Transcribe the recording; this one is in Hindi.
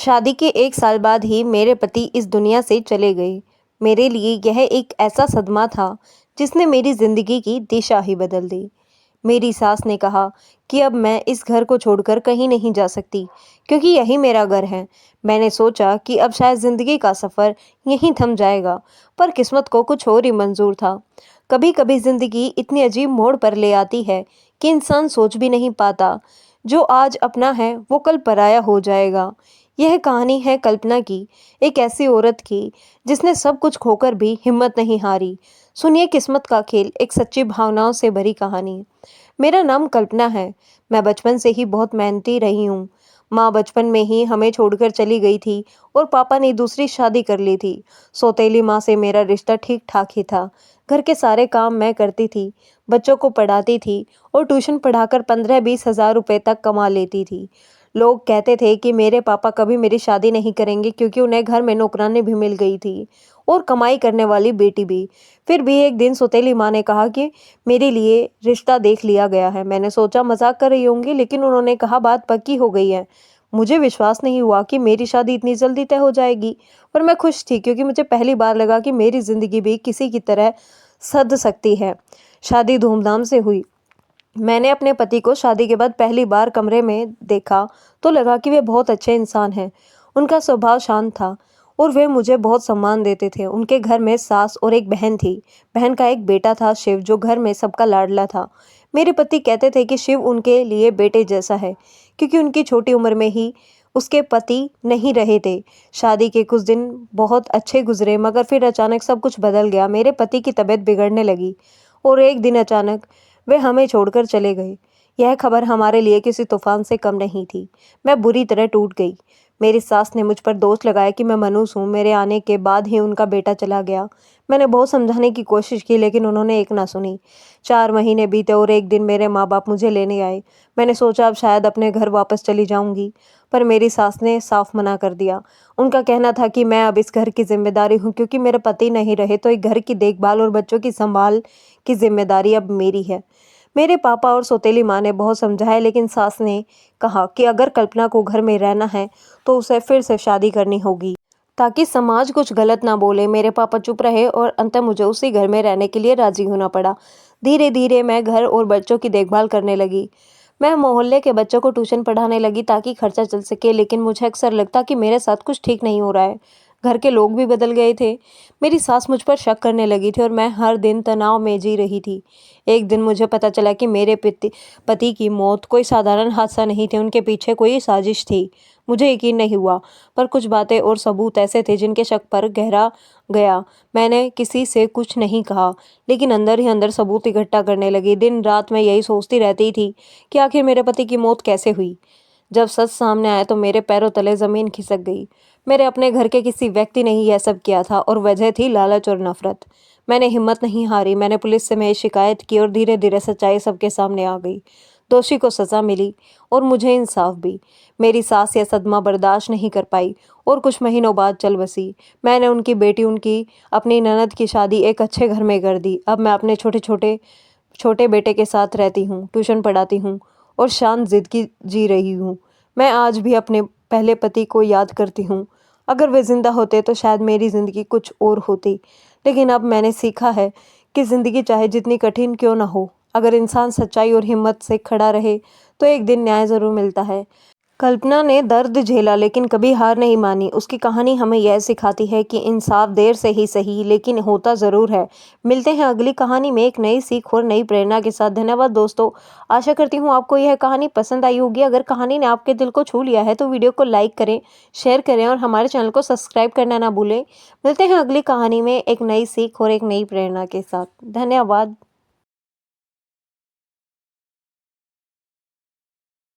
शादी के 1 साल बाद ही मेरे पति इस दुनिया से चले गए। मेरे लिए यह एक ऐसा सदमा था जिसने मेरी ज़िंदगी की दिशा ही बदल दी। मेरी सास ने कहा कि अब मैं इस घर को छोड़कर कहीं नहीं जा सकती क्योंकि यही मेरा घर है। मैंने सोचा कि अब शायद ज़िंदगी का सफ़र यहीं थम जाएगा, पर किस्मत को कुछ और ही मंजूर था। कभी-कभी ज़िंदगी इतनी अजीब मोड़ पर ले आती है कि इंसान सोच भी नहीं पाता, जो आज अपना है वो कल पराया हो जाएगा। यह कहानी है कल्पना की, एक ऐसी औरत की जिसने सब कुछ खोकर भी हिम्मत नहीं हारी। सुनिए किस्मत का खेल, एक सच्ची भावनाओं से भरी कहानी। मेरा नाम कल्पना है। मैं बचपन से ही बहुत मेहनती रही हूँ। माँ बचपन में ही हमें छोड़कर चली गई थी और पापा ने दूसरी शादी कर ली थी। सौतेली माँ से मेरा रिश्ता ठीक ठाक ही था। घर के सारे काम मैं करती थी, बच्चों को पढ़ाती थी और ट्यूशन पढ़ाकर 15-20 हज़ार रुपये तक कमा लेती थी। लोग कहते थे कि मेरे पापा कभी मेरी शादी नहीं करेंगे क्योंकि उन्हें घर में नौकरानी भी मिल गई थी और कमाई करने वाली बेटी भी। फिर भी एक दिन सौतेली माँ ने कहा कि मेरे लिए रिश्ता देख लिया गया है। मैंने सोचा मजाक कर रही होंगी, लेकिन उन्होंने कहा बात पक्की हो गई है। मुझे विश्वास नहीं हुआ कि मेरी शादी इतनी जल्दी तय हो जाएगी, पर मैं खुश थी क्योंकि मुझे पहली बार लगा कि मेरी जिंदगी भी किसी की तरह सध सकती है। शादी धूमधाम से हुई। मैंने अपने पति को शादी के बाद पहली बार कमरे में देखा तो लगा कि वे बहुत अच्छे इंसान हैं। उनका स्वभाव शांत था और वे मुझे बहुत सम्मान देते थे। उनके घर में सास और एक बहन थी। बहन का एक बेटा था शिव, जो घर में सबका लाडला था। मेरे पति कहते थे कि शिव उनके लिए बेटे जैसा है क्योंकि उनकी छोटी उम्र में ही उसके पति नहीं रहे थे। शादी के कुछ दिन बहुत अच्छे गुजरे, मगर फिर अचानक सब कुछ बदल गया। मेरे पति की तबीयत बिगड़ने लगी और एक दिन अचानक वे हमें छोड़कर चले गए। यह खबर हमारे लिए किसी तूफान से कम नहीं थी। मैं बुरी तरह टूट गई। मेरी सास ने मुझ पर दोष लगाया कि मैं मनहूस हूँ। मेरे आने के बाद ही उनका बेटा चला गया। मैंने बहुत समझाने की कोशिश की, लेकिन उन्होंने एक ना सुनी। 4 महीने बीते और एक दिन मेरे माँ बाप मुझे लेने आए। मैंने सोचा अब शायद अपने घर वापस चली जाऊंगी, पर मेरी सास ने साफ मना कर दिया। उनका कहना था कि मैं अब इस घर की जिम्मेदारी हूँ, क्योंकि मेरे पति नहीं रहे तो एक घर की देखभाल और बच्चों की संभाल की जिम्मेदारी अब मेरी है। मेरे पापा और सौतेली माँ ने बहुत समझाया, लेकिन सास ने कहा कि अगर कल्पना को घर में रहना है तो उसे फिर से शादी करनी होगी ताकि समाज कुछ गलत ना बोले। मेरे पापा चुप रहे और अंततः मुझे उसी घर में रहने के लिए राजी होना पड़ा। धीरे धीरे मैं घर और बच्चों की देखभाल करने लगी। मैं मोहल्ले के बच्चों को ट्यूशन पढ़ाने लगी ताकि खर्चा चल सके, लेकिन मुझे अक्सर लगता कि मेरे साथ कुछ ठीक नहीं हो रहा है। घर के लोग भी बदल गए थे। मेरी सास मुझ पर शक करने लगी थी और मैं हर दिन तनाव में जी रही थी। एक दिन मुझे पता चला कि मेरे पति की मौत कोई साधारण हादसा नहीं थी, उनके पीछे कोई साजिश थी। मुझे यकीन नहीं हुआ, पर कुछ बातें और सबूत ऐसे थे जिनके शक पर गहरा गया। मैंने किसी से कुछ नहीं कहा, लेकिन अंदर ही अंदर सबूत इकट्ठा करने लगी। दिन रात मैं यही सोचती रहती थी कि आखिर मेरे पति की मौत कैसे हुई। जब सच सामने आया तो मेरे पैरों तले जमीन खिसक गई। मेरे अपने घर के किसी व्यक्ति ने ही यह सब किया था और वजह थी लालच और नफरत। मैंने हिम्मत नहीं हारी। मैंने पुलिस से शिकायत की और धीरे धीरे सच्चाई सबके सामने आ गई। दोषी को सजा मिली और मुझे इंसाफ भी। मेरी सास यह सदमा बर्दाश्त नहीं कर पाई और कुछ महीनों बाद चल बसी। मैंने उनकी अपनी ननद की शादी एक अच्छे घर में कर दी। अब मैं अपने छोटे बेटे के साथ रहती हूँ, ट्यूशन पढ़ाती हूँ और शांत जिंदगी जी रही हूँ। मैं आज भी अपने पहले पति को याद करती हूँ। अगर वे जिंदा होते तो शायद मेरी जिंदगी कुछ और होती, लेकिन अब मैंने सीखा है कि जिंदगी चाहे जितनी कठिन क्यों ना हो, अगर इंसान सच्चाई और हिम्मत से खड़ा रहे तो एक दिन न्याय जरूर मिलता है। कल्पना ने दर्द झेला लेकिन कभी हार नहीं मानी। उसकी कहानी हमें यह सिखाती है कि इंसाफ देर से ही सही, लेकिन होता ज़रूर है। मिलते हैं अगली कहानी में एक नई सीख और नई प्रेरणा के साथ। धन्यवाद दोस्तों। आशा करती हूँ आपको यह कहानी पसंद आई होगी। अगर कहानी ने आपके दिल को छू लिया है तो वीडियो को लाइक करें, शेयर करें और हमारे चैनल को सब्सक्राइब करना ना भूलें। मिलते हैं अगली कहानी में एक नई सीख और एक नई प्रेरणा के साथ। धन्यवाद।